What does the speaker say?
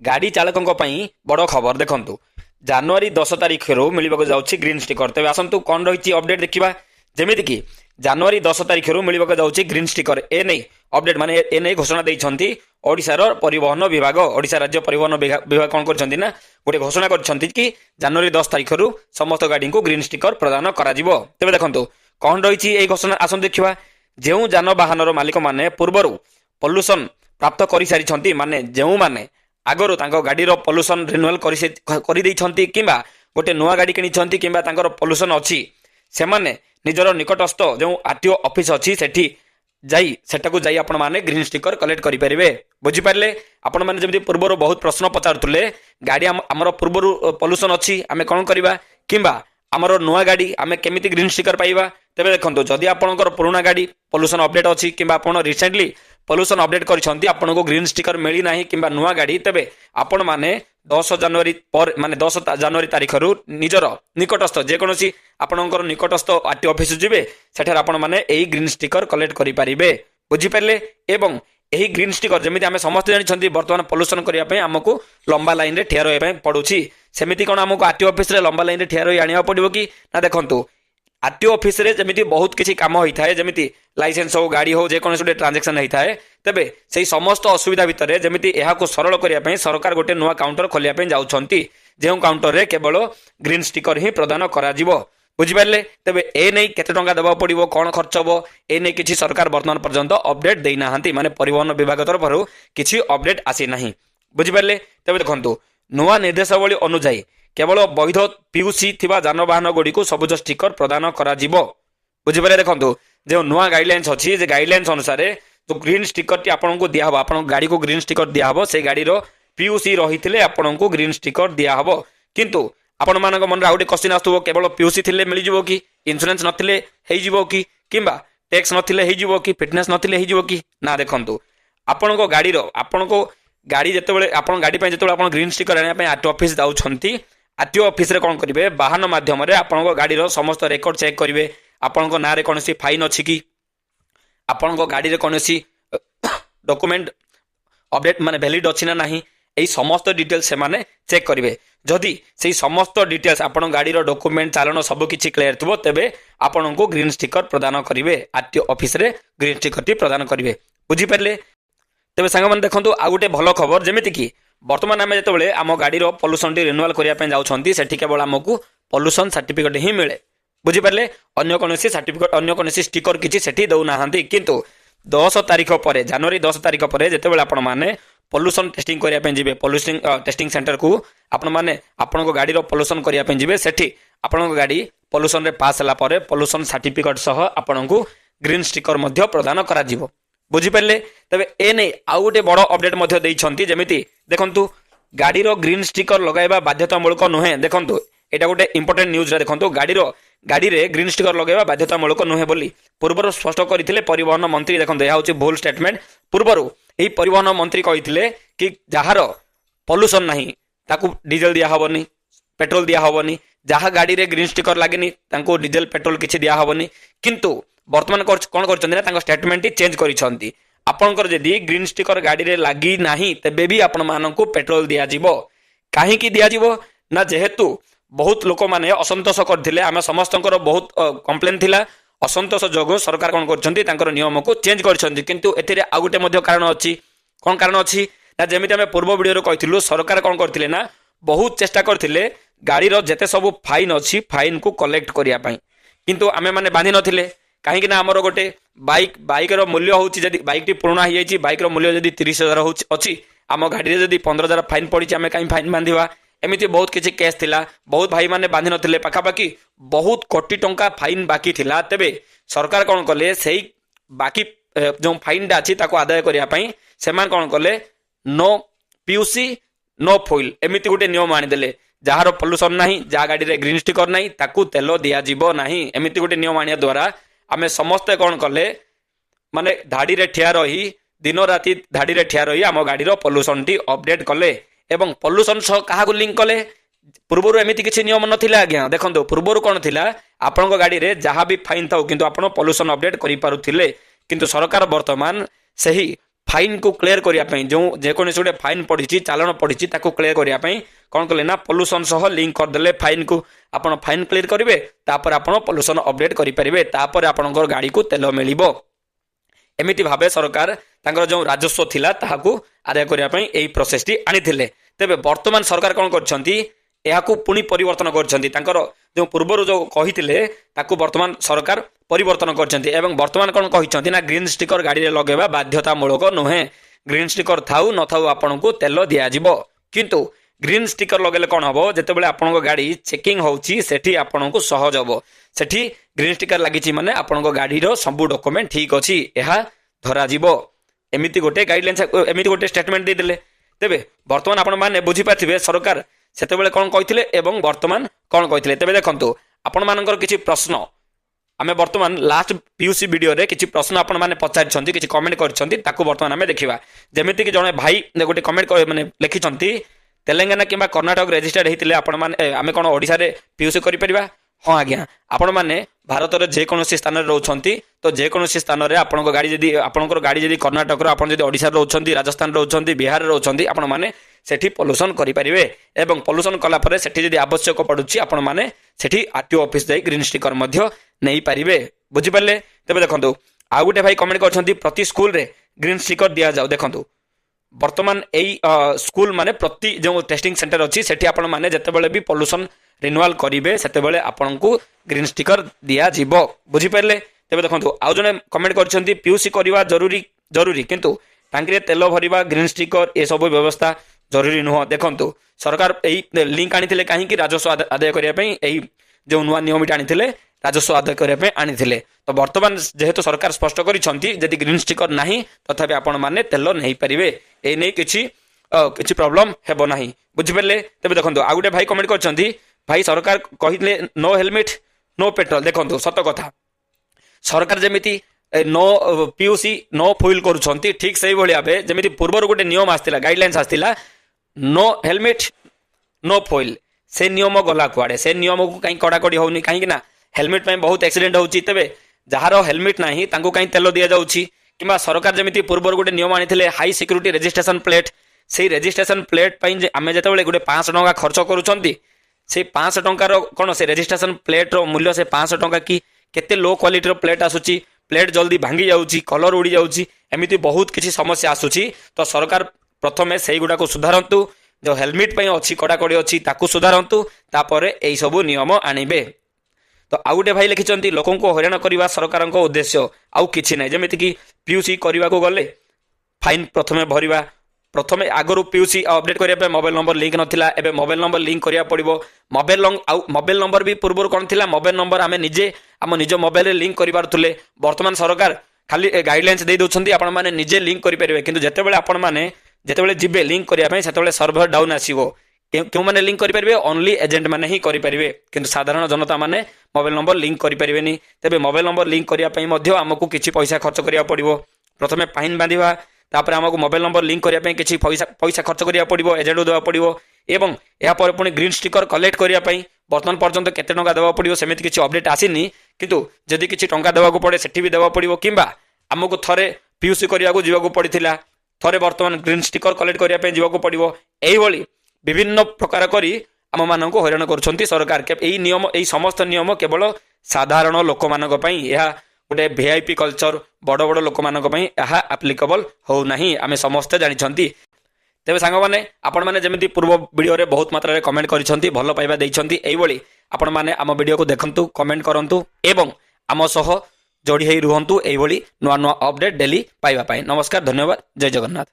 गाड़ी चालकों बड़ खबर देखंतु जनवरी 10 तारिख मिलवाक जाऊँगी ग्रीन स्टिकर। तेज आसतु कौन रही अपडेट देखा जमीती कि जनवरी 10 तारिख मिलवाक जाऊँगी ग्रीन स्टिकर। ए नहीं अपडेट माने ए नहीं घोषणा देइछंती ओडिशार परिवहन विभाग ओडिशा राज्य परिवहन विभाग कौन करछंती ना गोटे घोषणा करछंती कि जनवरी 10 तारिख समस्त गाड़ी को ग्रीन स्टिकर प्रदान करा जिवो। तेबे देखंतु कौन रही ए घोषणा आसतु देखा जो जानवाहन मालिक माने पूर्वर पॉल्यूशन प्राप्त कर सारी माने जो माने आगरू गाड़ी पॉल्यूशन रिन्यूअल कर किंबा गोटे नुआ गाड़ी किनी किंबा पॉल्यूशन अच्छी से माने निजर निकटस्थ जो आरटीओ ऑफिस अच्छी सेठी सेटाकू जाई आपण माने ग्रीन स्टिकर कलेक्ट करि परिबे। बुझी पारले आपण माने जेमति पूर्वरु बहुत प्रश्न पचारुतले गाड़ी हमर पूर्वरु पॉल्यूशन अच्छी आमे कोन करबा किंबा हमर नुआ गाड़ी आमे केमिति ग्रीन स्टिकर पाइबा। तेबे देखंतु जदि आपनकर पुराना गाड़ी पॉल्यूशन अपडेट अच्छी किंबा आपण रिसेंटली पॉल्यूशन अपडेट करिसंती आपनको ग्रीन स्टिकर मिली नाही किंबा नुआ गाड़ी तेबे आपण माने 10 जनवरी पर माने 10 जनवरी तारिख निजर निकटस्थ जेकोसी आपणकर निकटस्थ आरटीओ ऑफिस जिबे सेठार आपण माने एही ग्रीन स्टिकर कलेक्ट करि परिबे। बुझी पारले एवं एही ग्रीन स्टिकर जेमिति आमे समस्त जानिछंती वर्तमान पॉल्यूशन करिया पय हमकु लंबा लाइन रे ठिया रहय पय पडुछि सेमिति कोन हमकु आरटीओ ऑफिस रे लंबा लाइन रे ठिया रहि आनिया पडिबो कि ना। देखंतु आरटीओ ऑफिस रे जमिति बहुत किसी काम होता है जमिति लाइसेंस हो गाड़ी हो जेकोसी गोटे ट्रांजेक्शन होता है तेबे से समस्त असुविधा भितर जमिति एहाको सरल करिया पय सरकार गोटे नुआ काउंटर खोलिया पय जाउछंती जे काउंटर रे केवल ग्रीन स्टिकर ही प्रदान करा जिवो। बुझिपारे तेबे ए नहीं केते टंका देबा पड़िबो कौन खर्च हबो ए नहीं किसी सरकार वर्तमान पर्यंत अपडेट देई नाहंती माने परिवहन विभाग तरफ किसी अपडेट आसी नाही। बुझिपारे तेबे देखंतु नुआ निर्देशावली अनुसार केवल वैध पीयूसी थिबा जानवाहन गुड़ी को सबुज स्टिकर प्रदान करा जिवो। बुझिपारे देखंतु जो नुआ गाइडलाइंस अच्छी जे गाइडलाइंस अनुसार जो ग्रीन स्टिकर टी आपन को दिया हबो आपन गाड़ी को ग्रीन स्टिकर दिया हबो से गाड़ी रो पीयूसी रहिथिले आपन को ग्रीन स्टिकर दिया हबो। किंतु आपण मानक मन रे आउटे क्वेश्चन आस्तुबो केवल पीयूसी थिले मिली जिवो कि इंश्योरेंस नथिले हेइ जिवो कि किंबा टैक्स नथिले हेइ जिवो कि फिटनेस नथिले हेइ जिवो कि ना। देखंतु आपन को गाड़ी रो आपन को गाड़ी जेतेबेले आपन गाड़ी पय जेतेबेले आपन ग्रीन स्टिकर आनिया पय आरटीओ ऑफिस जाउछंती आरटीओ ऑफिस रे कोन करिवे वाहन माध्यम रे आपन को गाड़ी रो समस्त रेकॉर्ड चेक करिवे आपन को ना रे कोनसी फाइन अछि कि आपन को गाड़ी रे कोनसी डॉक्यूमेंट अपडेट माने वैलिड अछि ना नाही एई समस्त डिटेल्स से माने चेक करिवे। जदि सेई समस्त डिटेल्स आपन गाड़ी रो डॉक्यूमेंट चालन सब किछि क्लियर थिबो तेबे आपन को ग्रीन स्टिकर प्रदान करिवे आरटीओ ऑफिस रे ग्रीन स्टिकर टी प्रदान करिवे। बुझी पारले तेबे संग मन देखंतु आ गुटे भलो खबर जेमिति कि वर्तमान आम जो आम गाड़ी पॉल्यूशन टी रिन्यूअल करने जाऊँगी से केवल आमको पॉल्यूशन सर्टिफिकेट ही मिले। बुझिपारे अन्य कौन सर्टिफिकेट अन्य कौन स्टिकर किसी सेठी दौना किंतु 10 तारिख पर जनवरी 10 तारिख पर जिते आपण मैंने पॉल्यूशन टेस्टिंग करने जी पॉल्यूशन टेस्टिंग सेंटर को आपण मैंने आपण गाड़ी पॉल्यूशन करने जी सेठी आपण गाड़ी पॉल्यूशन रे पास होला पर पॉल्यूशन सर्टिफिकेट सह आपण को ग्रीन स्टिकर प्रदान करा जिवो। बुझिपारे तेबे ए नहीं आउ गोटे बड़ अपडेट देइछंती जेमिति देखंतु गाड़ी रो ग्रीन स्टिकर लगाइबा बाध्यतामूलक नुहे। देखंतु एटा गोटे इंपोर्टेंट न्यूज रे देखंतु गाड़ी रे ग्रीन स्टिकर लगाइबा बाध्यतामूलक नुहे बोली पूर्वर स्पष्ट करथिले परिवहन मंत्री। देखंतु या होची भूल स्टेटमेंट पूर्वर एही परिवहन मंत्री कहिथिले कि जहार पॉल्यूशन नाही ताकू डीजल दिया हबनी पेट्रोल दिया हबनी जहा गाड़ी रे ग्रीन स्टिकर लागेनी तांको डीजल पेट्रोल किछि दिया हबनी। किंतु वर्तमान कौन कर स्टेटमेंट चेंज कर आपणकर जदि ग्रीन स्टिकर गाड़ी रे लगी नाही तेबे भी आपण मानकु पेट्रोल दिया जिवो। काहे की दिया जिवो ना जेहेतु बहुत लोक माने असंतोष करथिले आमे समस्तंकर बहुत कंप्लेन थिला असंतोष जोगो सरकार कौन करछंती तांकर नियम को चेंज करछंती। किंतु एथिरे आ गुटे मध्ये कारण अछि कोन कारण अछि ना जेमिति आमे पूर्व वीडियो रे कहिथिलु सरकार कौन करथिले ना बहुत चेष्टा करथिले गाड़ी रो जेते सब फाइन अछि फाइन को कलेक्ट करिया पई किंतु आमे माने बांधी नथिले कहीं आमर गोटे बाइक रो मूल्य होची जदि बाइक टी पुराना हो जाइए बाइक रो मूल्य जदि 30,000 अच्छी आम गाड़ी जदि 15,000 फाइन पड़ी आम कहीं फाइन बांधिबा एमती बहुत किसी केस थिला बहुत भाई माने बांधि नथिले पाखापाखि बहुत कोटी टंका फाइन बाकी थिला। तेबे सरकार कौन कले से बाकी जो फाइन टा अच्छी आदाय करने से कौन कले नो पीयूसी नो फोइल एमती गोटे नियम आनीदे जार पॉल्यूशन नहीं जहाँ गाड़ी रे ग्रीन स्टिकर नहीं ताकू तेल दिया जीवो नहीं एमती गोटे नियम आनिया द्वारा आमे समस्ते कौन कले माने धाड़ी रे ठिया रही दिन राति धाड़ी रे ठिया रही आम गाड़ी रो पॉल्यूशन टी अपडेट कले एवं पॉल्यूशन सह कहा लिंक कले। पूर्वर एमती किसी नियम नथिला आज्ञा देखंतु पूर्वर कौन थिला आपन गाड़ी रे जहाँ भी फाइन थाउ किंतु आपन पॉल्यूशन अपडेट करि पारुथिले किंतु सरकार वर्तमान सही फाइन को क्लियर करने जो जेकोसी गोटे फाइन पड़ी चालान पड़ी क्लियर करने कौन कले ना पोल्यूशन सह लिंक करदे फाइन को आपण फाइन क्लियर करेंगे तापर आपण पोल्यूशन अपडेट करेंगे तापर आपण गाड़ी को तेल मिल एमती भाव सरकार जो राजस्व थिला ताहाकू आदाय करने यही प्रोसेस टी आनी तेबे वर्तमान सरकार कौन कर पुणी परिवर्तन कर जो पूर्वर जो कही वर्तमान सरकार परिवर्तन करतमान कौन कहते ना ग्रीन स्टिकर गाड़ी लगेवा बाध्यतामूलक नुहे ग्रीन स्टिकर थाऊ न थाऊ आपन को तेल दिज्व किंतु ग्रीन स्टिकर लगेले कौन हम जिते आपण गाड़ी चेकिंग होची सेठी आपण को सहज हम सेठी ग्रीन स्टिकर लगी माने आपण गाड़ी सबू डॉक्यूमेंट ठीक अच्छी यह धरा एमती गोटे गाइडलाइंस एमती गोटे स्टेटमेंट देदेले तेबे वर्तमान आपण माने बुझी पाथिबे सरकार सेतेबेले कौन कहथिले एवं वर्तमान कौन कहथिले तेबे देखंतु आपण मानकर किछि प्रश्न आमे वर्तमान लास्ट पीयूसी वीडियो रे किछि प्रश्न आपण माने पचारिछंती किछि कमेंट करछंती ताकू वर्तमान आमे देखिबा जेमिति कि जणे भाई गोटे कमेंट माने लिखिछंती तेलंगाना किंबा कर्नाटक रजिस्टर्ड हेतिले आपण माने आमे कोन ओडिसा रे पीयूसी करि परिबा हाँ आज्ञा आपण मैंने भारत में जेकोसी स्थान में रोचंती तो जेकोसी स्थान में आपण गाड़ी जदि आपंकर गाड़ी जदि कर्नाटक ओडिशा रोचंती राजस्थान रोचंती बिहार रोचंती आपण मैंने सेठी पोल्यूशन करेंगे एवं पोल्यूशन कलापर सेठी जदि आवश्यक पड़ुछि आपण मैंने सेठी आरटीओ ऑफिस जाई ग्रीन स्टिकर मध्य नहीं पारिबे बुझिपारे तेज देखो आउ गोटे भाई कमेंट करछंती प्रति स्कूल रे ग्रीन स्टिकर दिया जाऊ देखो वर्तमान यही स्कूल माने प्रति जो टेस्टिंग सेंटर अच्छी सेठी आपण माने जेतेबेले भी पोल्यूशन रिन्यूअल करेंगे सेतेबेले आपण को ग्रीन स्टिकर दिया जीवो बुझिपारे तेज देखो आउ जने कमेंट करछंती पीयूसी करवा जरूरी जरूरी किंतु टांकी तेल भरवा ग्रीन स्टिकर ये सब व्यवस्था जरूरी नुह देखो सरकार यही लिंक आनी कहीं राजस्व आदाय करने जो नुआ नियम आनी राजस्व आदाय करने आनी तो वर्तमान जेहेतु सरकार स्पष्ट करी ग्रीन स्टिकर नहीं तथापि आपण माने तेल नहीं पारे ए नहीं किसी प्रॉब्लम हेबो नहीं बुझिपारे तेज देखो आउ गोटे भाई कमेंट करछंती भाई सरकार कहले नो हेलमेट नो पेट्रोल देखो सत कथा सरकार जमीती नो पीयूसी नो फुइल करुछंती ठीक से भाई भाव जमी पूर्वर गोटे नियम आसला गाइडलाइंस आसला नो हेलमेट नो फुइल से नियम गला कुआड़े से नियम को कहीं कड़ाकड़ी होनी कहीं हेलमेट में बहुत एक्सीडेंट होची तेबे जार हेलमेट नहीं तांको कहीं तेल दिया जाउची किंबा सरकार जमीती पूर्वर गोटे नियम आनी हाई सिक्यूरीटी रजिस्ट्रेशन प्लेट से रजिस्ट्रेशन प्लेट आम जो गोटे 500 टंका खर्च करुछंती से 500 टंकार कौन से रजिस्ट्रेशन प्लेट मूल्य से 500 टंका कि केते लो क्वालिटी प्लेट आसूची प्लेट जल्दी भांगी जाउची कलर उड़ी जाउची एमिति बहुत किसी समस्या आसूची तो सरकार प्रथमे से गुड़ा को सुधारंतु जो हेलमेट अच्छी कड़ाकड़ी अच्छी ताकू सुधारंतु तापर यही सब नियम आनिबे तो आउ गोटे भाई लिखिं लोक हईराण करने सरकार उद्देश्य आउ कि ना जमीती कि पीयूसी करने को गले फाइन प्रथमे भरवा प्रथमे आगु पीयूसी अपडेट करने मोबाइल नंबर लिंक नाला एवं मोबाइल नंबर लिंक करा पड़ो मोबाइल नंबर भी पूर्व कौन थी मोबाइल नंबर आम निजे आम निज मोबाइल लिंक करें बर्तमान सरकार खाली गाइडलाइंस दे दौरान आपण मैंने निजे लिंक करेंगे कि जितेबाला आपण मैंने जितेबाला जी लिंक करने से सर्भर डाउन आसो क्यों मैंने लिंक करेंगे ओनली एजेंट मैंने ही करेंगे किंतु साधारण जनता मैंने मोबाइल नंबर लिंक करेंगे तेज मोबाइल नंबर लिंक करने आमको किसी पैसा खर्च करा पड़ो प्रथमे फाइन बांधा तापर आमको मोबाइल नंबर लिंक करने किसी पैसा खर्च करा पड़ो एजेंट को देवा पड़ो एवं यापर पुणी ग्रीन स्टिकर कलेक्ट करने बर्तमान पर्यंत केते टंका देवा पड़ो सेमती किसी अपडेट आसीनी किंतु जदि किसी टंका देवाक पड़े सेठी भी देवा पड़ो किंबा आमको थरे पीयूसी करने जावाक पड़ता थरे बर्तमान ग्रीन स्टिकर कलेक्ट करने जावाक पड़ो यही विभिन्न प्रकार करी आम मानक हईराण कर सरकार यही नियम यही समस्त नियम केवल साधारण लोक मान गोटे वीआईपी कल्चर बड़ बड़ लोक मान आप्लिकेबल होना आम समस्ते जानते तेज सांग मैंने आपण मैंने जमी पूर्व वीडियो रे बहुत मात्रा कमेंट करिसेंती भल पाइबा देइसेंती एई भली आपण मैंने आम वीडियो को देखंतु कमेंट करंतु एवं आम सह जोड़ी होई रुहंतु एई भली नुआ नुआ अपडेट डेली पाइबा पाई नमस्कार धन्यवाद जय जगन्नाथ।